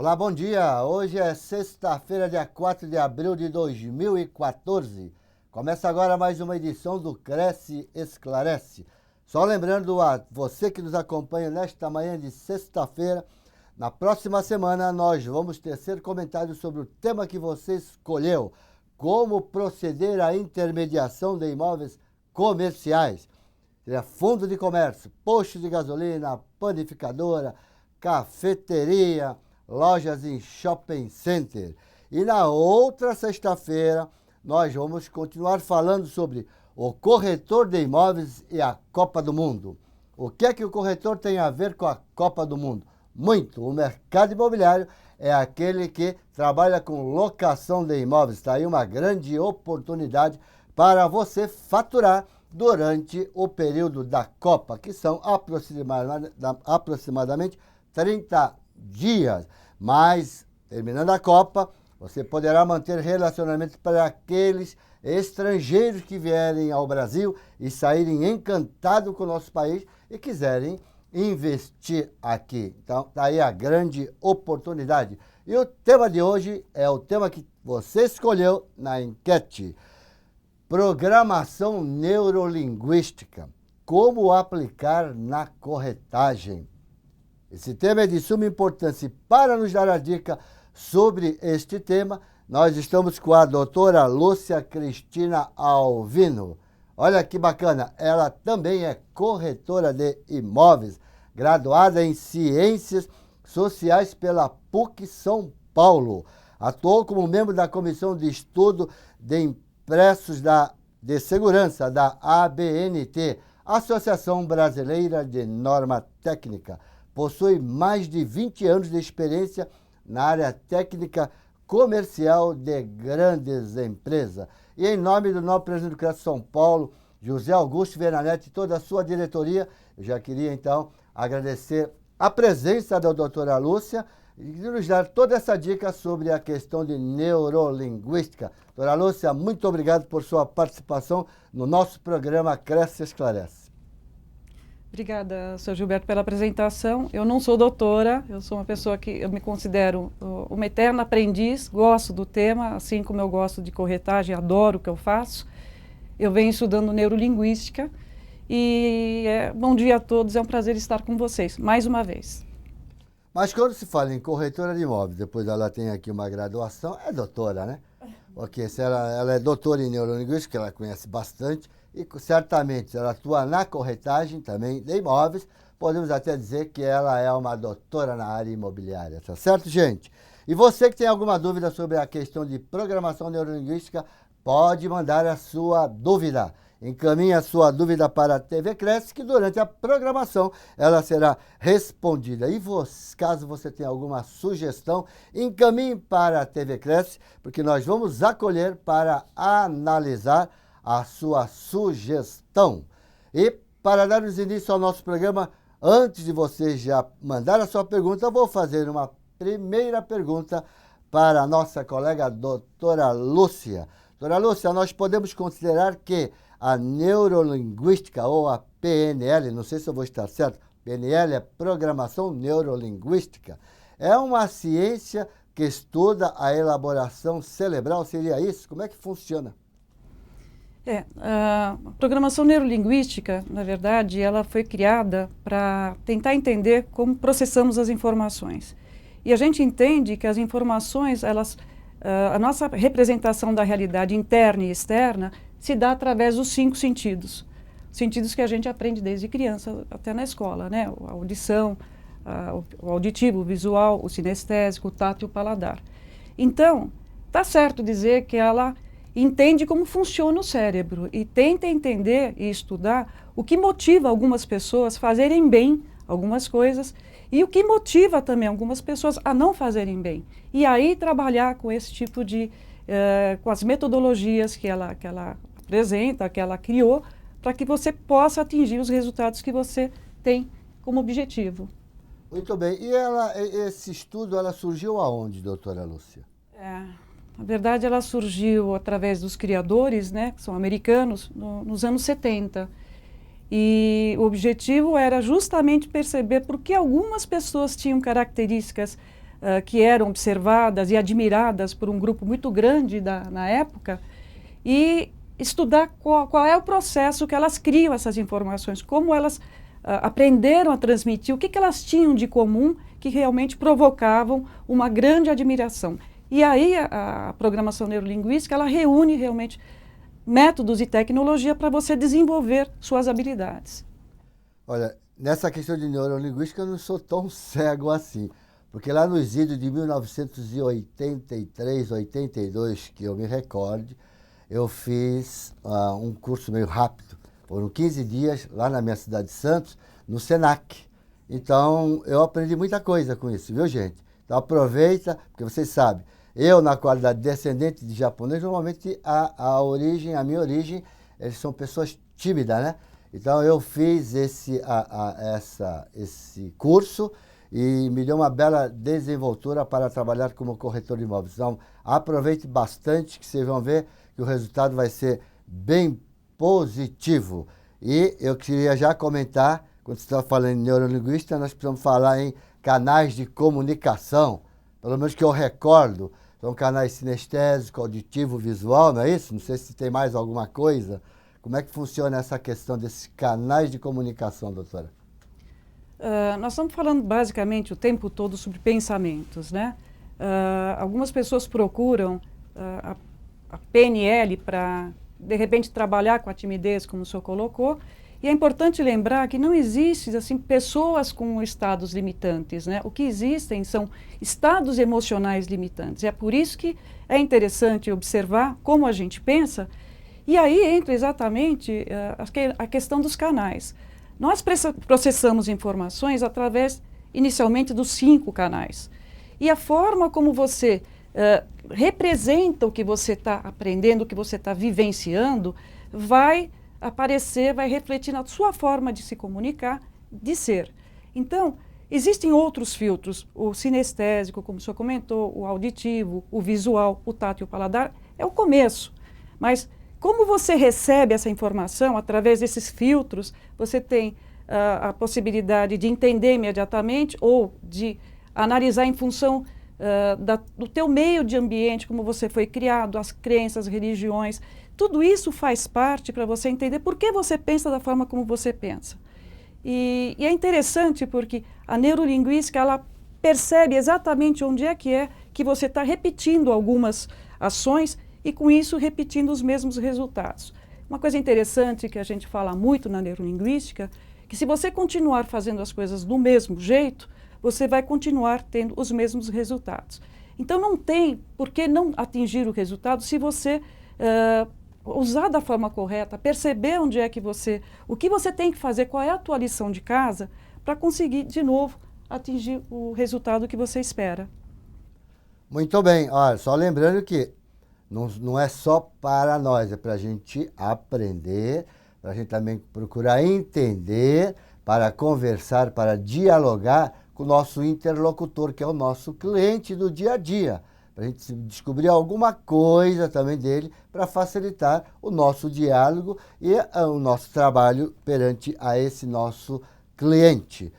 Olá, bom dia! Hoje é sexta-feira, dia 4 de abril de 2014. Começa agora mais uma edição do Cresce Esclarece. Só lembrando a você que nos acompanha nesta manhã de sexta-feira, na próxima semana nós vamos tecer comentários sobre o tema que você escolheu, como proceder à intermediação de imóveis comerciais. Fundo de comércio, posto de gasolina, panificadora, cafeteria, lojas em shopping center. E na outra sexta-feira, nós vamos continuar falando sobre o corretor de imóveis e a Copa do Mundo. O que é que o corretor tem a ver com a Copa do Mundo? Muito. O mercado imobiliário é aquele que trabalha com locação de imóveis. Está aí uma grande oportunidade para você faturar durante o período da Copa, que são aproximadamente 30 dias. Mas, terminando a Copa, você poderá manter relacionamento para aqueles estrangeiros que vierem ao Brasil e saírem encantados com o nosso país e quiserem investir aqui. Então, está aí a grande oportunidade. E o tema de hoje é o tema que você escolheu na enquete. Programação neurolinguística. Como aplicar na corretagem? Esse tema é de suma importância e para nos dar a dica sobre este tema, nós estamos com a doutora Lúcia Cristina Alvino. Olha que bacana, ela também é corretora de imóveis, graduada em Ciências Sociais pela PUC São Paulo. Atuou como membro da Comissão de Estudo de Impressos de Segurança da ABNT, Associação Brasileira de Norma Técnica. Possui mais de 20 anos de experiência na área técnica comercial de grandes empresas. E em nome do novo presidente do CRES São Paulo, José Augusto Veranete e toda a sua diretoria, eu já queria então agradecer a presença da doutora Lúcia e nos dar toda essa dica sobre a questão de neurolinguística. Doutora Lúcia, muito obrigado por sua participação no nosso programa Cresce Esclarece. Obrigada, Sr. Gilberto, pela apresentação. Eu não sou doutora, eu sou uma pessoa que eu me considero uma eterna aprendiz, gosto do tema, assim como eu gosto de corretagem, adoro o que eu faço. Eu venho estudando neurolinguística e bom dia a todos, é um prazer estar com vocês, mais uma vez. Mas quando se fala em corretora de imóveis, depois ela tem aqui uma graduação, é doutora, né? Porque se ela é doutora em neurolinguística, ela conhece bastante, e certamente ela atua na corretagem também de imóveis, podemos até dizer que ela é uma doutora na área imobiliária, tá certo, gente? E você que tem alguma dúvida sobre a questão de programação neurolinguística, pode mandar a sua dúvida. Encaminhe a sua dúvida para a TV Cresce, que durante a programação ela será respondida. E caso você tenha alguma sugestão, encaminhe para a TV Cresce, porque nós vamos acolher para analisar a sua sugestão. E para darmos início ao nosso programa, antes de você já mandar a sua pergunta, eu vou fazer uma primeira pergunta para a nossa colega doutora Lúcia. Doutora Lúcia, nós podemos considerar que a neurolinguística, ou a PNL, não sei se eu vou estar certo, PNL é Programação Neurolinguística, é uma ciência que estuda a elaboração cerebral, seria isso? Como é que funciona? A programação neurolinguística, na verdade, ela foi criada para tentar entender como processamos as informações. E a gente entende que as informações, a nossa representação da realidade interna e externa se dá através dos 5 sentidos. Sentidos que a gente aprende desde criança até na escola, né? A audição, o auditivo, o visual, o sinestésico, o tato e o paladar. Então, tá certo dizer que ela entende como funciona o cérebro e tenta entender e estudar o que motiva algumas pessoas a fazerem bem algumas coisas e o que motiva também algumas pessoas a não fazerem bem. E aí trabalhar com esse tipo com as metodologias que ela apresenta, que ela criou, para que você possa atingir os resultados que você tem como objetivo. Muito bem. E esse estudo surgiu aonde, doutora Lúcia? Na verdade, ela surgiu através dos criadores, né, que são americanos, nos anos 70. E o objetivo era justamente perceber por que algumas pessoas tinham características que eram observadas e admiradas por um grupo muito grande na época, e estudar qual é o processo que elas criam essas informações, como elas aprenderam a transmitir, o que elas tinham de comum que realmente provocavam uma grande admiração. E aí a programação neurolinguística, ela reúne realmente métodos e tecnologia para você desenvolver suas habilidades. Olha, nessa questão de neurolinguística eu não sou tão cego assim, porque lá nos idos de 1983, 82, que eu me recorde, eu fiz um curso meio rápido, foram 15 dias lá na minha cidade de Santos, no Senac. Então, eu aprendi muita coisa com isso, viu, gente? Então, aproveita, porque vocês sabem, eu, na qualidade de descendente de japonês, normalmente a minha origem, eles são pessoas tímidas, né? Então, eu fiz esse curso e me deu uma bela desenvoltura para trabalhar como corretor de imóveis. Então, aproveite bastante, que vocês vão ver que o resultado vai ser bem positivo. E eu queria já comentar, quando você estava falando em neurolinguística, nós precisamos falar em canais de comunicação, pelo menos que eu recordo, são canais sinestésico, auditivo, visual, não é isso? Não sei se tem mais alguma coisa. Como é que funciona essa questão desses canais de comunicação, doutora? Nós estamos falando basicamente o tempo todo sobre pensamentos, né? Algumas pessoas procuram a PNL para, de repente, trabalhar com a timidez, como o senhor colocou, e é importante lembrar que não existe assim, pessoas com estados limitantes, né? O que existem são estados emocionais limitantes. É por isso que é interessante observar como a gente pensa, e aí entra exatamente a questão dos canais. Nós processamos informações através, inicialmente, dos 5 canais. E a forma como você representa o que você está aprendendo, o que você está vivenciando, vai aparecer, vai refletir na sua forma de se comunicar, de ser. Então, existem outros filtros, o sinestésico, como o senhor comentou, o auditivo, o visual, o tato e o paladar, é o começo. Mas como você recebe essa informação através desses filtros, você tem a possibilidade de entender imediatamente ou de analisar em função do teu meio de ambiente, como você foi criado, as crenças, as religiões. Tudo isso faz parte para você entender por que você pensa da forma como você pensa. E é interessante porque a neurolinguística, ela percebe exatamente onde é que você está repetindo algumas ações e, com isso, repetindo os mesmos resultados. Uma coisa interessante que a gente fala muito na neurolinguística, que se você continuar fazendo as coisas do mesmo jeito, você vai continuar tendo os mesmos resultados. Então, não tem por que não atingir o resultado se você usar da forma correta, perceber onde é que o que você tem que fazer, qual é a tua lição de casa, para conseguir, de novo, atingir o resultado que você espera. Muito bem. Olha, só lembrando que não é só para nós, é para a gente aprender, para a gente também procurar entender, para conversar, para dialogar com o nosso interlocutor, que é o nosso cliente do dia a dia, para a gente descobrir alguma coisa também dele, para facilitar o nosso diálogo e o nosso trabalho perante a esse nosso cliente.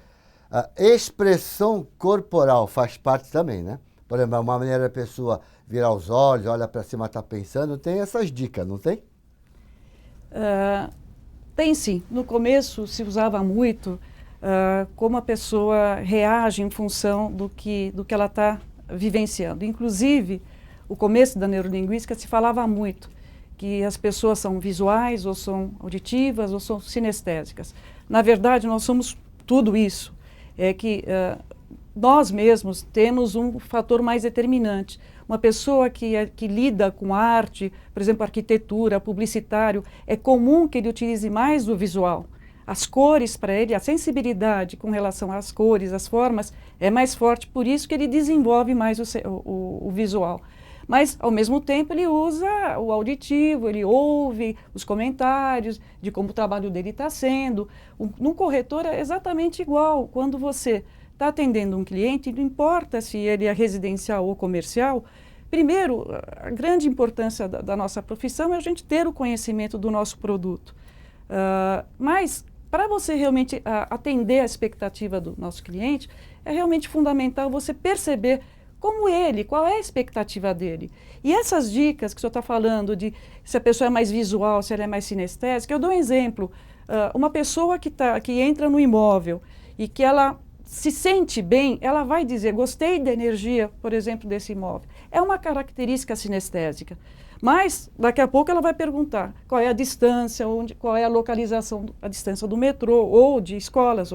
A expressão corporal faz parte também, né? Por exemplo, uma maneira da pessoa virar os olhos, olha para cima, está pensando, tem essas dicas, não tem? Tem sim. No começo se usava muito como a pessoa reage em função do que ela está vivenciando. Inclusive, o começo da neurolinguística se falava muito que as pessoas são visuais, ou são auditivas, ou são sinestésicas. Na verdade, nós somos tudo isso. É que nós mesmos temos um fator mais determinante. Uma pessoa que lida com arte, por exemplo, arquitetura, publicitário, é comum que ele utilize mais o visual. As cores para ele, a sensibilidade com relação às cores, às formas, é mais forte, por isso que ele desenvolve mais o visual. Mas, ao mesmo tempo, ele usa o auditivo, ele ouve os comentários de como o trabalho dele está sendo. Num corretor é exatamente igual. Quando você está atendendo um cliente, não importa se ele é residencial ou comercial, primeiro, a grande importância da nossa profissão é a gente ter o conhecimento do nosso produto. Mas, para você realmente atender a expectativa do nosso cliente, é realmente fundamental você perceber como ele, qual é a expectativa dele. E essas dicas que o senhor está falando, de se a pessoa é mais visual, se ela é mais sinestésica, eu dou um exemplo. Uma pessoa que entra no imóvel e que ela se sente bem, ela vai dizer, gostei da energia, por exemplo, desse imóvel. É uma característica sinestésica. Mas, daqui a pouco, ela vai perguntar qual é a distância, qual é a localização, a distância do metrô, ou de escolas.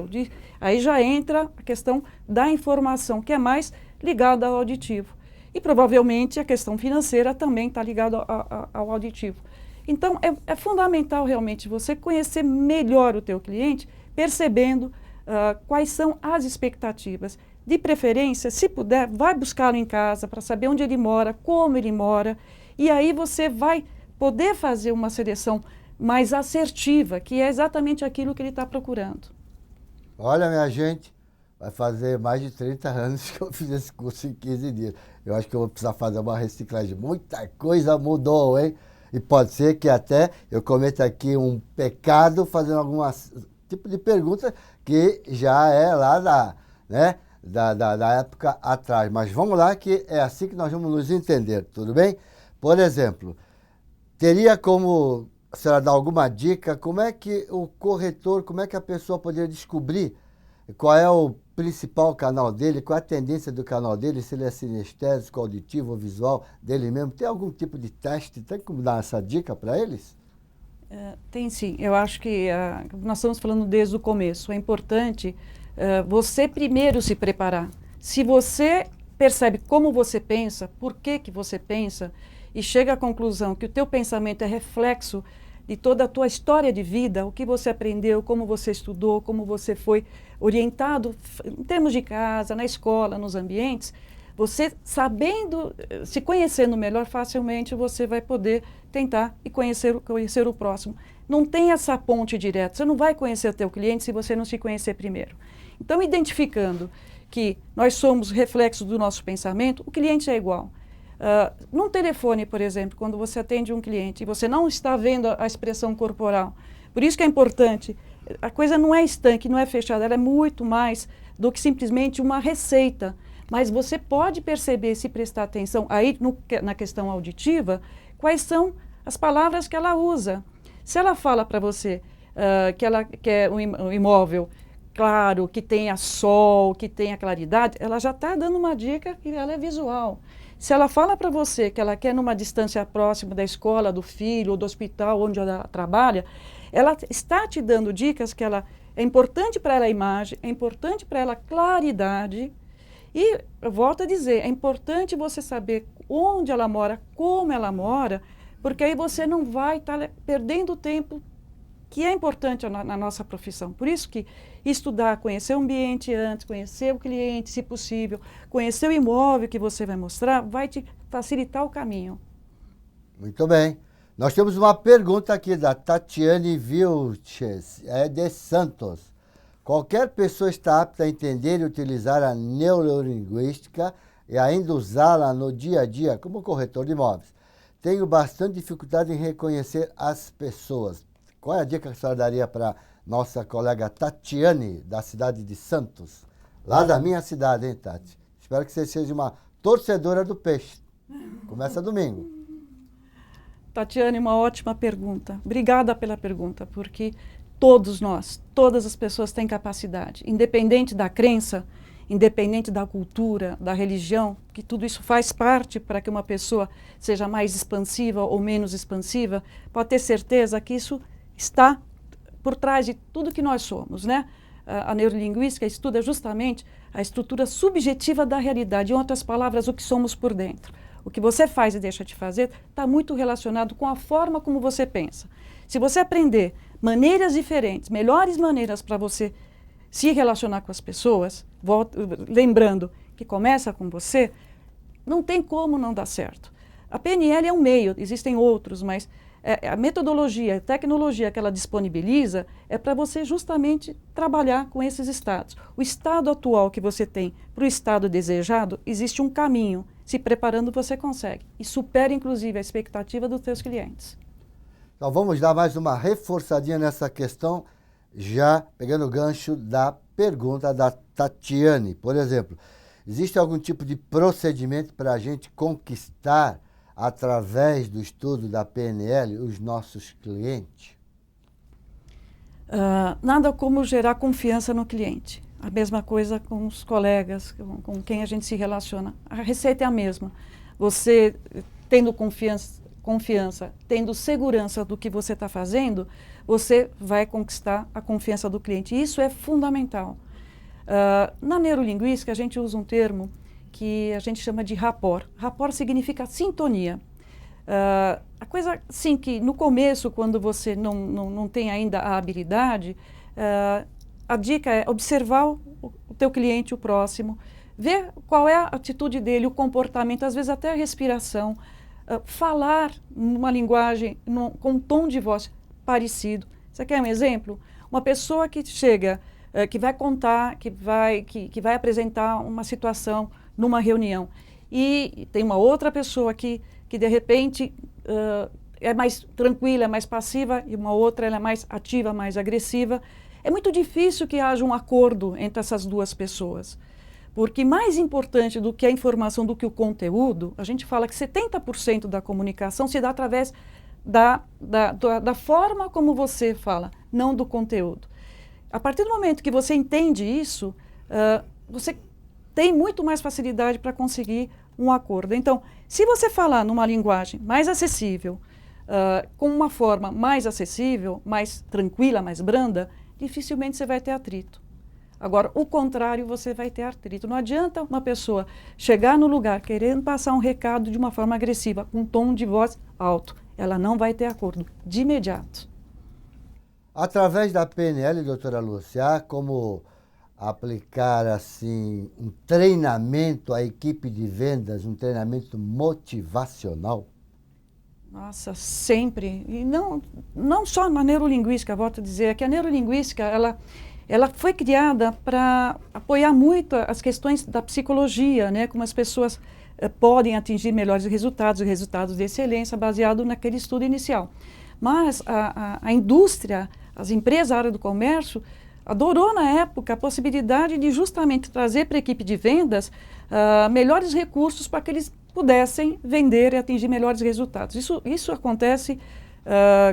Aí já entra a questão da informação, que é mais ligada ao auditivo. E, provavelmente, a questão financeira também está ligada ao auditivo. Então, é fundamental, realmente, você conhecer melhor o teu cliente, percebendo quais são as expectativas. De preferência, se puder, vai buscá-lo em casa para saber onde ele mora, como ele mora, e aí você vai poder fazer uma seleção mais assertiva, que é exatamente aquilo que ele está procurando. Olha, minha gente, vai fazer mais de 30 anos que eu fiz esse curso em 15 dias. Eu acho que eu vou precisar fazer uma reciclagem. Muita coisa mudou, hein? E pode ser que até eu cometa aqui um pecado fazendo algum tipo de pergunta que já é lá da época atrás. Mas vamos lá, que é assim que nós vamos nos entender, tudo bem? Por exemplo, teria como a senhora dar alguma dica, como é que o corretor, como é que a pessoa poderia descobrir qual é o principal canal dele, qual é a tendência do canal dele, se ele é sinestésico, auditivo, visual dele mesmo? Tem algum tipo de teste? Tem como dar essa dica para eles? Tem sim. Eu acho que nós estamos falando desde o começo. É importante você primeiro se preparar. Se você percebe como você pensa, por que você pensa, e chega à conclusão que o teu pensamento é reflexo de toda a tua história de vida, o que você aprendeu, como você estudou, como você foi orientado em termos de casa, na escola, nos ambientes, você sabendo, se conhecendo melhor, facilmente você vai poder tentar e conhecer o próximo. Não tem essa ponte direta, você não vai conhecer o teu cliente se você não se conhecer primeiro. Então, identificando que nós somos reflexo do nosso pensamento, o cliente é igual. Num telefone, por exemplo, quando você atende um cliente e você não está vendo a expressão corporal, por isso que é importante, a coisa não é estanque, não é fechada, ela é muito mais do que simplesmente uma receita. Mas você pode perceber, se prestar atenção aí na questão auditiva, quais são as palavras que ela usa. Se ela fala para você que ela quer um imóvel claro, que tenha sol, que tenha claridade, ela já está dando uma dica que ela é visual. Se ela fala para você que ela quer numa distância próxima da escola, do filho, ou do hospital onde ela trabalha, ela está te dando dicas que é importante para ela a imagem, é importante para ela a claridade. E, eu volto a dizer, é importante você saber onde ela mora, como ela mora, porque aí você não vai estar perdendo tempo, que é importante na nossa profissão. Por isso que estudar, conhecer o ambiente antes, conhecer o cliente, se possível, conhecer o imóvel que você vai mostrar, vai te facilitar o caminho. Muito bem. Nós temos uma pergunta aqui da Tatiane Vilches, de Santos. Qualquer pessoa está apta a entender e utilizar a neurolinguística e ainda usá-la no dia a dia como corretor de imóveis. Tenho bastante dificuldade em reconhecer as pessoas. Qual é a dica que a senhora daria para nossa colega Tatiane, da cidade de Santos? Lá da minha cidade, hein, Tati? Espero que você seja uma torcedora do peixe. Começa domingo. Tatiane, uma ótima pergunta. Obrigada pela pergunta, porque todos nós, todas as pessoas têm capacidade, independente da crença, independente da cultura, da religião, que tudo isso faz parte para que uma pessoa seja mais expansiva ou menos expansiva, pode ter certeza que isso está por trás de tudo que nós somos, né? A neurolinguística estuda justamente a estrutura subjetiva da realidade, em outras palavras, o que somos por dentro. O que você faz e deixa de fazer está muito relacionado com a forma como você pensa. Se você aprender maneiras diferentes, melhores maneiras para você se relacionar com as pessoas, lembrando que começa com você, não tem como não dar certo. A PNL é um meio, existem outros, mas a metodologia, a tecnologia que ela disponibiliza é para você justamente trabalhar com esses estados. O estado atual que você tem para o estado desejado, existe um caminho. Se preparando, você consegue. E supera, inclusive, a expectativa dos seus clientes. Então, vamos dar mais uma reforçadinha nessa questão já pegando o gancho da pergunta da Tatiane, por exemplo, existe algum tipo de procedimento para a gente conquistar, através do estudo da PNL, os nossos clientes? Nada como gerar confiança no cliente. A mesma coisa com os colegas, com quem a gente se relaciona. A receita é a mesma. Você tendo confiança, tendo segurança do que você está fazendo, você vai conquistar a confiança do cliente. E isso é fundamental. Na neurolinguística, a gente usa um termo que a gente chama de rapport. Rapport significa sintonia. A coisa, sim, que no começo, quando você não tem ainda a habilidade, a dica é observar o teu cliente, o próximo, ver qual é a atitude dele, o comportamento, às vezes até a respiração, falar numa linguagem, com um tom de voz parecido. Você quer um exemplo? Uma pessoa que chega, que vai contar, que vai apresentar uma situação numa reunião, e tem uma outra pessoa que de repente é mais tranquila, é mais passiva, e uma outra ela é mais ativa, mais agressiva. É muito difícil que haja um acordo entre essas duas pessoas. Porque mais importante do que a informação, do que o conteúdo, a gente fala que 70% da comunicação se dá através da forma como você fala, não do conteúdo. A partir do momento que você entende isso, você tem muito mais facilidade para conseguir um acordo. Então, se você falar numa linguagem mais acessível, com uma forma mais acessível, mais tranquila, mais branda, dificilmente você vai ter atrito. Agora, o contrário, você vai ter atrito. Não adianta uma pessoa chegar no lugar querendo passar um recado de uma forma agressiva, com um tom de voz alto. Ela não vai ter acordo de imediato. Através da PNL, doutora Lúcia, há como aplicar assim um treinamento à equipe de vendas, um treinamento motivacional? Nossa, sempre. E não só na neurolinguística, volto a dizer, que a neurolinguística, ela foi criada para apoiar muito as questões da psicologia, né? Como as pessoas podem atingir melhores resultados, resultados de excelência, baseado naquele estudo inicial. Mas a indústria, as empresas, a área do comércio, adorou na época a possibilidade de justamente trazer para a equipe de vendas melhores recursos para que eles pudessem vender e atingir melhores resultados. Isso acontece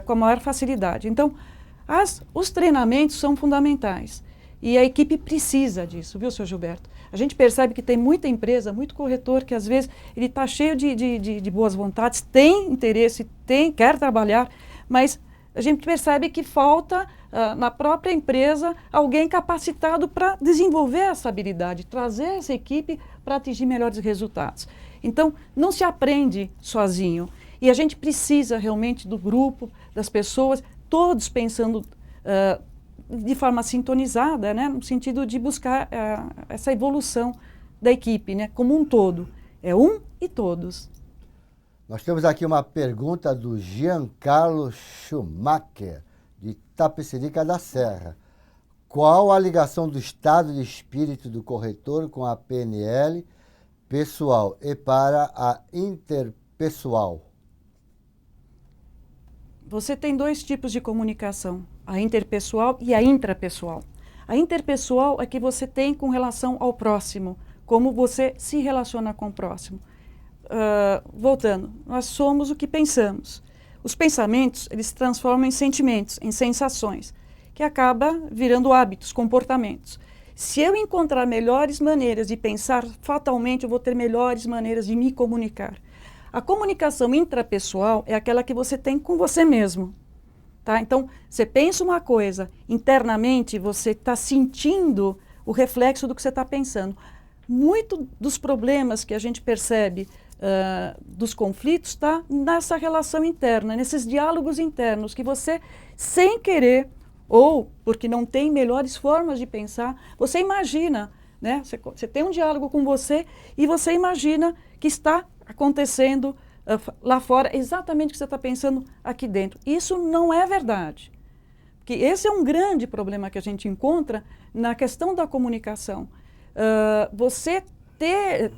com a maior facilidade. Então, os treinamentos são fundamentais e a equipe precisa disso, viu, seu Gilberto? A gente percebe que tem muita empresa, muito corretor, que às vezes ele está cheio de boas vontades, tem interesse, quer trabalhar, mas a gente percebe que falta na própria empresa alguém capacitado para desenvolver essa habilidade, trazer essa equipe para atingir melhores resultados. Então, não se aprende sozinho. E a gente precisa realmente do grupo, das pessoas, todos pensando de forma sintonizada, né, no sentido de buscar essa evolução da equipe, né, como um todo. É um e todos. Nós temos aqui uma pergunta do Giancarlo Schumacher, de Tapecerica da Serra. Qual a ligação do estado de espírito do corretor com a PNL pessoal e para a interpessoal? Você tem dois tipos de comunicação, a interpessoal e a intrapessoal. A interpessoal é que você tem com relação ao próximo, como você se relaciona com o próximo. Voltando, nós somos o que pensamos. Os pensamentos, eles se transformam em sentimentos, em sensações, que acaba virando hábitos, comportamentos. Se eu encontrar melhores maneiras de pensar, fatalmente eu vou ter melhores maneiras de me comunicar. A comunicação intrapessoal é aquela que você tem com você mesmo. Tá? Então, você pensa uma coisa, internamente você está sentindo o reflexo do que você está pensando. Muito dos problemas que a gente percebe dos conflitos está nessa relação interna, nesses diálogos internos que você, sem querer, ou porque não tem melhores formas de pensar, você imagina, né? Você tem um diálogo com você e você imagina que está acontecendo lá fora exatamente o que você está pensando aqui dentro. Isso não é verdade. Porque esse é um grande problema que a gente encontra na questão da comunicação. Você ter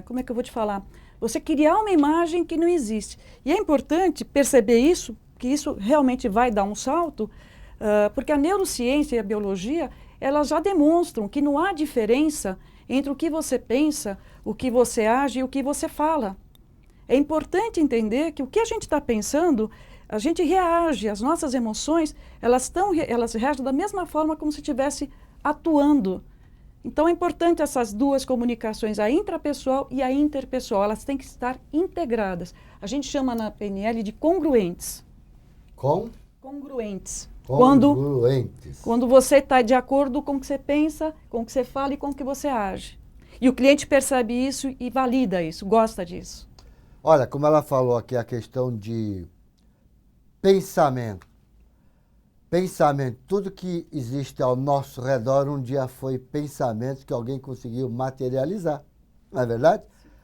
como é que eu vou te falar? Você criar uma imagem que não existe. E é importante perceber isso que isso realmente vai dar um salto, porque a neurociência e a biologia, elas já demonstram que não há diferença entre o que você pensa, o que você age e o que você fala. É importante entender que o que a gente está pensando, a gente reage, as nossas emoções, elas reagem da mesma forma como se estivesse atuando. Então é importante essas duas comunicações, a intrapessoal e a interpessoal, elas têm que estar integradas. A gente chama na PNL de congruentes. Congruentes. Congruentes. Quando você está de acordo com o que você pensa, com o que você fala e com o que você age. E o cliente percebe isso e valida isso, gosta disso. Olha, como ela falou aqui, a questão de pensamento. Pensamento, tudo que existe ao nosso redor um dia foi pensamento que alguém conseguiu materializar. Não é verdade?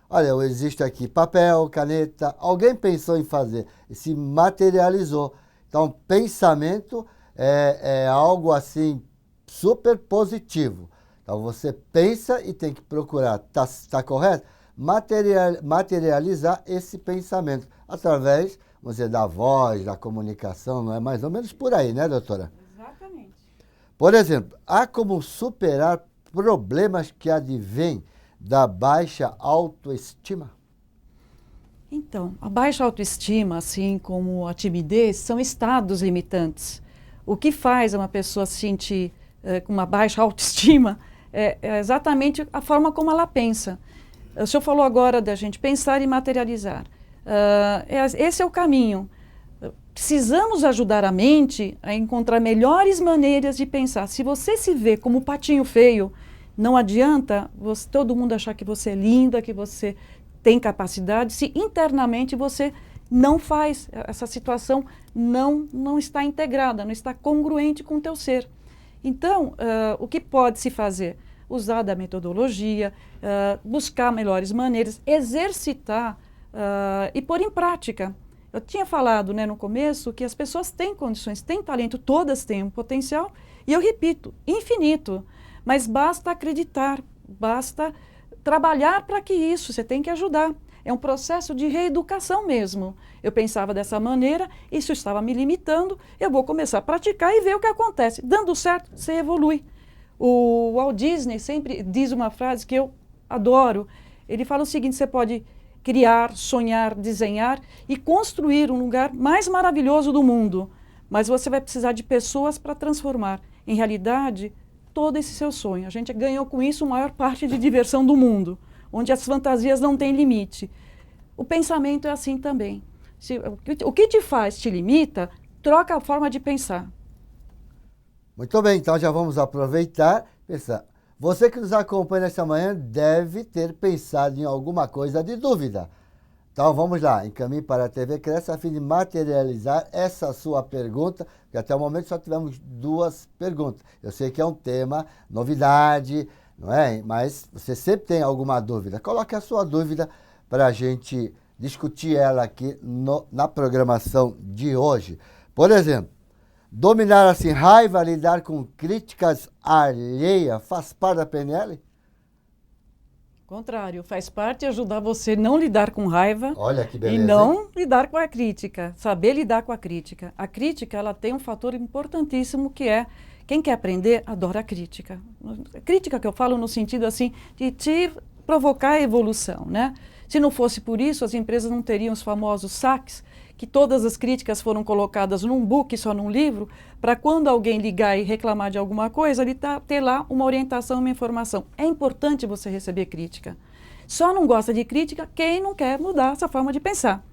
Olha, existe aqui papel, caneta, alguém pensou em fazer e se materializou. Então, pensamento é algo assim super positivo. Então, você pensa e tem que procurar, tá correto? Materializar esse pensamento através, vamos dizer, da voz, da comunicação, não é mais ou menos por aí, né, doutora? Exatamente. Por exemplo, há como superar problemas que advêm da baixa autoestima? Então, a baixa autoestima, assim como a timidez, são estados limitantes. O que faz uma pessoa se sentir com uma baixa autoestima é exatamente a forma como ela pensa. O senhor falou agora da gente pensar e materializar. Esse é o caminho. Precisamos ajudar a mente a encontrar melhores maneiras de pensar. Se você se vê como patinho feio, não adianta todo mundo achar que você é linda, que você tem capacidade, se internamente você não faz, essa situação não está integrada, não está congruente com o teu ser. Então, o que pode se fazer? Usar da metodologia, buscar melhores maneiras, exercitar e pôr em prática. Eu tinha falado, né, no começo que as pessoas têm condições, têm talento, todas têm um potencial, e eu repito, infinito. Mas basta acreditar, basta trabalhar para que isso, você tem que ajudar. É um processo de reeducação mesmo. Eu pensava dessa maneira, isso estava me limitando, eu vou começar a praticar e ver o que acontece. Dando certo, você evolui. O Walt Disney sempre diz uma frase que eu adoro. Ele fala o seguinte: você pode criar, sonhar, desenhar e construir um lugar mais maravilhoso do mundo, mas você vai precisar de pessoas para transformar em realidade todo esse seu sonho. A gente ganhou com isso a maior parte de diversão do mundo, onde as fantasias não têm limite. O pensamento é assim também. O que te faz te limita, troca a forma de pensar. Muito bem, então já vamos aproveitar e pensar. Você que nos acompanha nesta manhã deve ter pensado em alguma coisa de dúvida. Então vamos lá, encaminhe para a TV Cresce a fim de materializar essa sua pergunta, que até o momento só tivemos 2 perguntas. Eu sei que é um tema, novidade, não é? Mas você sempre tem alguma dúvida. Coloque a sua dúvida para a gente discutir ela aqui na programação de hoje. Por exemplo, dominar assim raiva, lidar com críticas alheias, faz parte da PNL? Contrário, faz parte ajudar você a não lidar com raiva. Olha que beleza, e não lidar com a crítica, saber lidar com a crítica. A crítica, ela tem um fator importantíssimo que é, quem quer aprender, adora a crítica. A crítica que eu falo no sentido assim, de te provocar a evolução, né? Se não fosse por isso, as empresas não teriam os famosos saques, que todas as críticas foram colocadas num book, só num livro, para quando alguém ligar e reclamar de alguma coisa, ele ter lá uma orientação, uma informação. É importante você receber crítica. Só não gosta de crítica quem não quer mudar essa forma de pensar.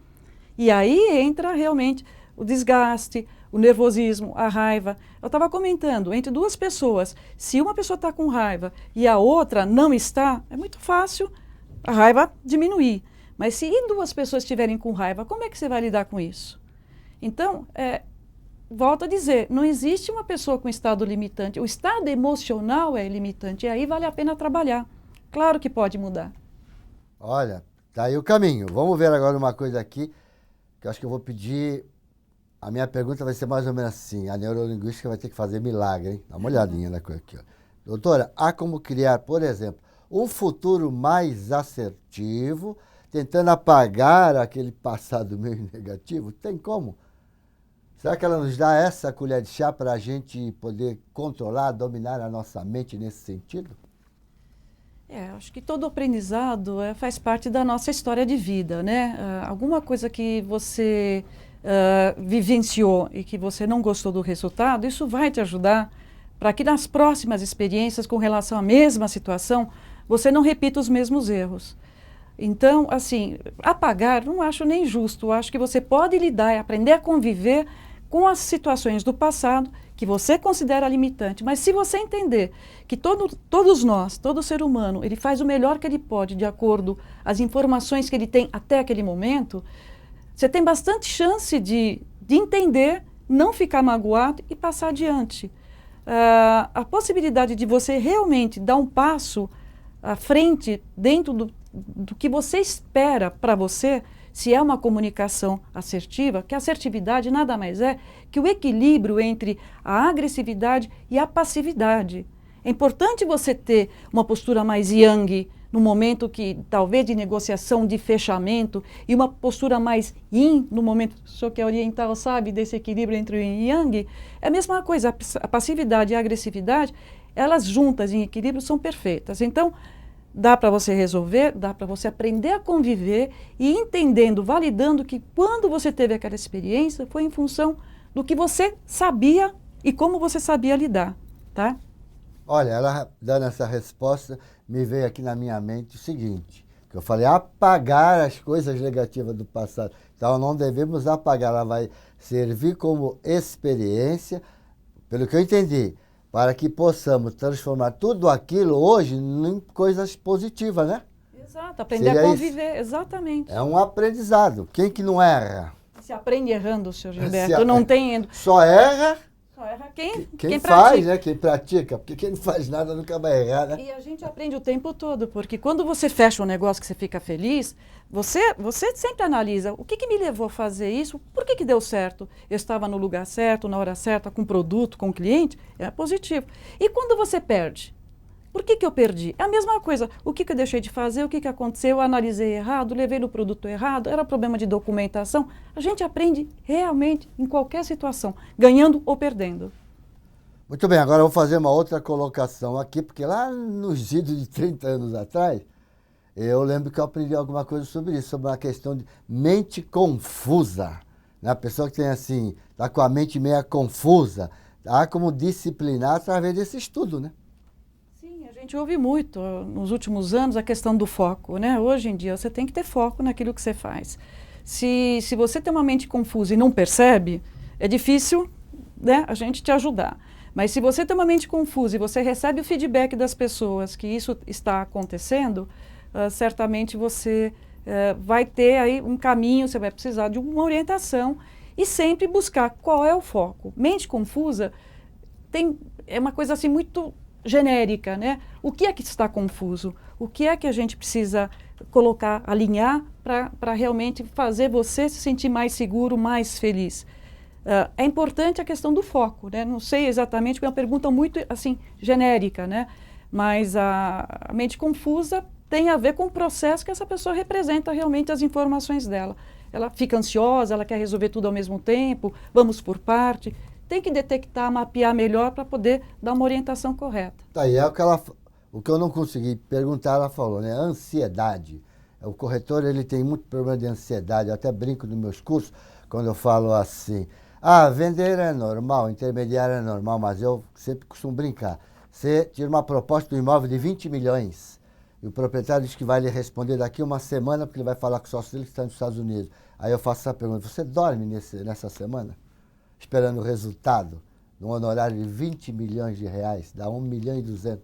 E aí entra realmente o desgaste, o nervosismo, a raiva. Eu estava comentando, entre 2 pessoas, se uma pessoa está com raiva e a outra não está, é muito fácil a raiva diminuir. Mas se 2 pessoas estiverem com raiva, como é que você vai lidar com isso? Então, volto a dizer, não existe uma pessoa com estado limitante. O estado emocional é limitante, e aí vale a pena trabalhar. Claro que pode mudar. Olha, tá aí o caminho. Vamos ver agora uma coisa aqui, que eu acho que eu vou pedir. A minha pergunta vai ser mais ou menos assim. A neurolinguística vai ter que fazer milagre, hein? Dá uma olhadinha na coisa aqui, ó. Doutora, há como criar, por exemplo, um futuro mais assertivo, tentando apagar aquele passado meio negativo? Tem como? Será que ela nos dá essa colher de chá para a gente poder controlar, dominar a nossa mente nesse sentido? Acho que todo aprendizado faz parte da nossa história de vida, né? Alguma coisa que você vivenciou e que você não gostou do resultado, isso vai te ajudar para que nas próximas experiências com relação à mesma situação, você não repita os mesmos erros. Então, assim, apagar não acho nem justo. Acho que você pode lidar e aprender a conviver com as situações do passado que você considera limitante. Mas se você entender que todos nós, todo ser humano, ele faz o melhor que ele pode de acordo às informações que ele tem até aquele momento, você tem bastante chance de entender, não ficar magoado e passar adiante. A possibilidade de você realmente dar um passo à frente dentro do que você espera para você, se é uma comunicação assertiva, que a assertividade nada mais é que o equilíbrio entre a agressividade e a passividade. É importante você ter uma postura mais yang, no momento que, talvez, de negociação, de fechamento, e uma postura mais yin, no momento, o senhor que é oriental sabe desse equilíbrio entre o yin e yang, é a mesma coisa, a passividade e a agressividade, elas juntas em equilíbrio são perfeitas. Então, dá para você resolver, dá para você aprender a conviver e entendendo, validando que quando você teve aquela experiência foi em função do que você sabia e como você sabia lidar, tá? Olha, ela dando essa resposta, me veio aqui na minha mente o seguinte, que eu falei, apagar as coisas negativas do passado. Então, não devemos apagar, ela vai servir como experiência, pelo que eu entendi, para que possamos transformar tudo aquilo hoje em coisas positivas, né? Exato, aprender a conviver, exatamente. É um aprendizado. Quem que não erra? Se aprende errando, senhor Gilberto, não tem... Só erra quem faz, né? Quem pratica, porque quem não faz nada nunca vai errar, né? E a gente aprende o tempo todo, porque quando você fecha um negócio que você fica feliz, você sempre analisa, o que me levou a fazer isso? Por que deu certo? Eu estava no lugar certo, na hora certa, com o produto, com o cliente? É positivo. E quando você perde? Por que eu perdi? É a mesma coisa. O que eu deixei de fazer? O que aconteceu? Eu analisei errado, levei no produto errado, era problema de documentação. A gente aprende realmente em qualquer situação, ganhando ou perdendo. Muito bem, agora eu vou fazer uma outra colocação aqui, porque lá nos idos de 30 anos atrás, eu lembro que eu aprendi alguma coisa sobre isso, sobre uma questão de mente confusa. Né? A pessoa que tem assim, está com a mente meio confusa, há como disciplinar através desse estudo, né? A gente ouve muito nos últimos anos a questão do foco, né? Hoje em dia você tem que ter foco naquilo que você faz. Se você tem uma mente confusa e não percebe, é difícil, né, a gente te ajudar. Mas se você tem uma mente confusa e você recebe o feedback das pessoas que isso está acontecendo, certamente você vai ter aí um caminho, você vai precisar de uma orientação e sempre buscar qual é o foco. Mente confusa é uma coisa assim muito genérica, né? O que é que está confuso? O que é que a gente precisa colocar, alinhar para realmente fazer você se sentir mais seguro, mais feliz? É importante a questão do foco, né? Não sei exatamente, porque é uma pergunta muito assim genérica, né? Mas a mente confusa tem a ver com o processo que essa pessoa representa realmente as informações dela. Ela fica ansiosa, ela quer resolver tudo ao mesmo tempo, vamos por parte. Tem que detectar, mapear melhor para poder dar uma orientação correta. Tá aí, o que eu não consegui perguntar, ela falou, né? Ansiedade. O corretor, ele tem muito problema de ansiedade. Eu até brinco nos meus cursos, quando eu falo assim, vender é normal, intermediário é normal, mas eu sempre costumo brincar. Você tira uma proposta do imóvel de 20 milhões e o proprietário diz que vai lhe responder daqui uma semana, porque ele vai falar com o sócio dele que está nos Estados Unidos. Aí eu faço essa pergunta, você dorme nessa semana? Esperando o resultado, num honorário de 20 milhões de reais, dá 1 milhão e 200.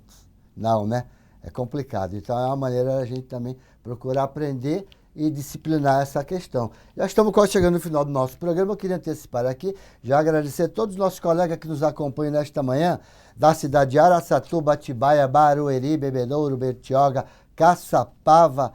Não, né? É complicado. Então, é uma maneira da gente também procurar aprender e disciplinar essa questão. Já estamos quase chegando no final do nosso programa. Eu queria antecipar aqui, já agradecer a todos os nossos colegas que nos acompanham nesta manhã, da cidade de Araçatuba, Atibaia, Barueri, Bebedouro, Bertioga, Caçapava,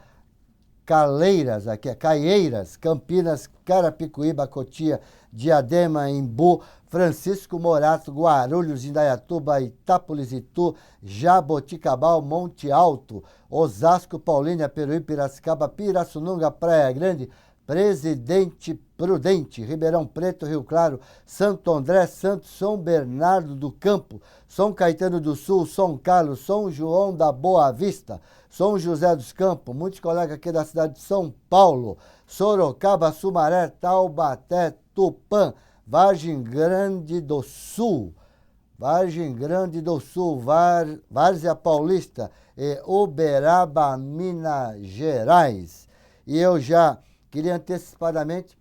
Caieiras, Campinas, Carapicuíba, Cotia, Diadema, Embu, Francisco Morato, Guarulhos, Indaiatuba, Itápolis, Itu, Jaboticabal, Monte Alto, Osasco, Paulínia, Peruí, Piracicaba, Pirassununga, Praia Grande, Presidente Prudente, Ribeirão Preto, Rio Claro, Santo André, Santos, São Bernardo do Campo, São Caetano do Sul, São Carlos, São João da Boa Vista, São José dos Campos, muitos colegas aqui da cidade de São Paulo, Sorocaba, Sumaré, Taubaté, Tupã, Vargem Grande do Sul, Várzea Paulista e Uberaba, Minas Gerais. E eu já queria antecipadamente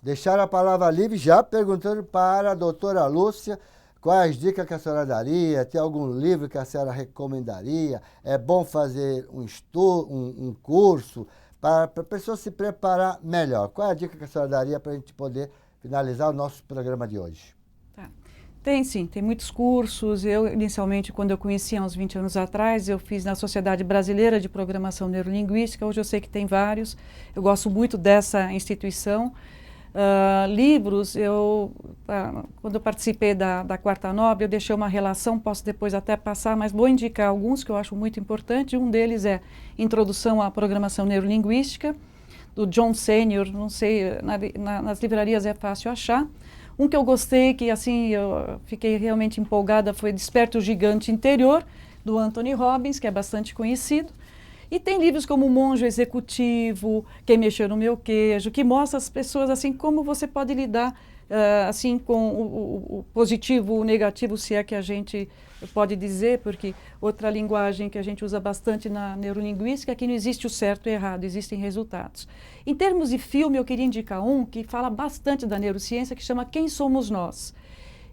deixar a palavra livre, já perguntando para a doutora Lúcia quais dicas que a senhora daria, tem algum livro que a senhora recomendaria, é bom fazer um estudo, um curso, para a pessoa se preparar melhor. Qual é a dica que a senhora daria para a gente poder finalizar o nosso programa de hoje? Tá. Tem sim, tem muitos cursos. Eu, inicialmente, quando eu conheci há uns 20 anos atrás, eu fiz na Sociedade Brasileira de Programação Neurolinguística. Hoje eu sei que tem vários. Eu gosto muito dessa instituição. Livros, quando eu participei da Quarta Nobre, eu deixei uma relação, posso depois até passar, mas vou indicar alguns que eu acho muito importantes. Um deles é Introdução à Programação Neurolinguística, do John Senior, não sei, nas livrarias é fácil achar. Um que eu gostei, que assim, eu fiquei realmente empolgada, foi Desperta o Gigante Interior, do Anthony Robbins, que é bastante conhecido. E tem livros como O Monge Executivo, Quem Mexeu no Meu Queijo, que mostra às pessoas assim como você pode lidar assim com o positivo, o negativo, se é que a gente pode dizer, porque outra linguagem que a gente usa bastante na neurolinguística é que não existe o certo e o errado, existem resultados. Em termos de filme, eu queria indicar um que fala bastante da neurociência, que chama Quem Somos Nós.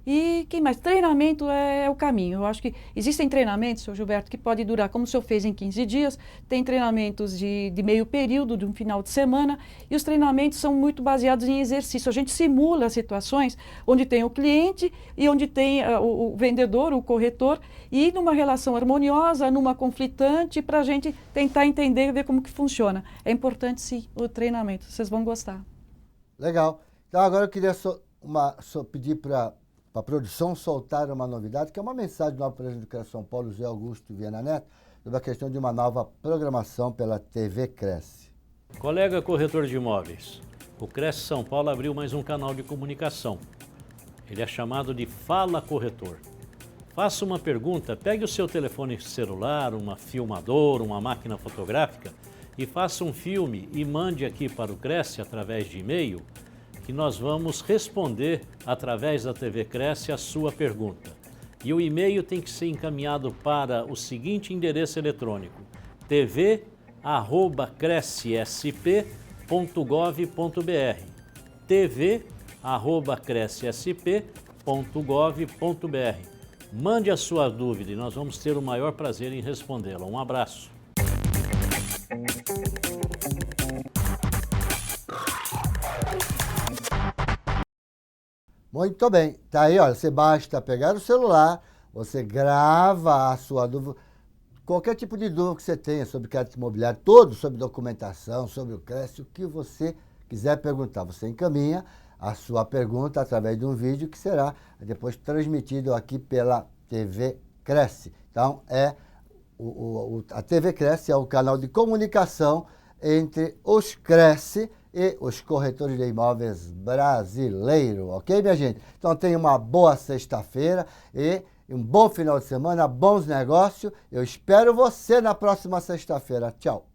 E quem mais? Treinamento é o caminho. Eu acho que existem treinamentos, Sr. Gilberto, que pode durar, como o senhor fez em 15 dias, tem treinamentos de meio período, de um final de semana, e os treinamentos são muito baseados em exercício. A gente simula situações onde tem o cliente e onde tem o vendedor, o corretor, e numa relação harmoniosa, numa conflitante, para a gente tentar entender e ver como que funciona. É importante, sim, o treinamento. Vocês vão gostar. Legal. Então agora eu queria pedir para a produção soltar uma novidade, que é uma mensagem do novo presidente do CRESSE São Paulo, José Augusto Viana Neto, sobre a questão de uma nova programação pela TV Cresce. Colega corretor de imóveis, o CRESSE São Paulo abriu mais um canal de comunicação. Ele é chamado de Fala Corretor. Faça uma pergunta, pegue o seu telefone celular, uma filmadora, uma máquina fotográfica e faça um filme e mande aqui para o CRESSE através de e-mail, que nós vamos responder através da TV Cresce a sua pergunta. E o e-mail tem que ser encaminhado para o seguinte endereço eletrônico: tv@crescsp.gov.br tv@crescsp.gov.br. Mande a sua dúvida e nós vamos ter o maior prazer em respondê-la. Um abraço. Muito bem. Tá aí, olha, você basta pegar o celular, você grava a sua dúvida, qualquer tipo de dúvida que você tenha sobre crédito imobiliário, todo sobre documentação, sobre o Cresce, o que você quiser perguntar. Você encaminha a sua pergunta através de um vídeo que será depois transmitido aqui pela TV Cresce. Então, a TV Cresce é o canal de comunicação entre os Cresce e os corretores de imóveis brasileiros, ok, minha gente? Então tenha uma boa sexta-feira e um bom final de semana, bons negócios. Eu espero você na próxima sexta-feira. Tchau.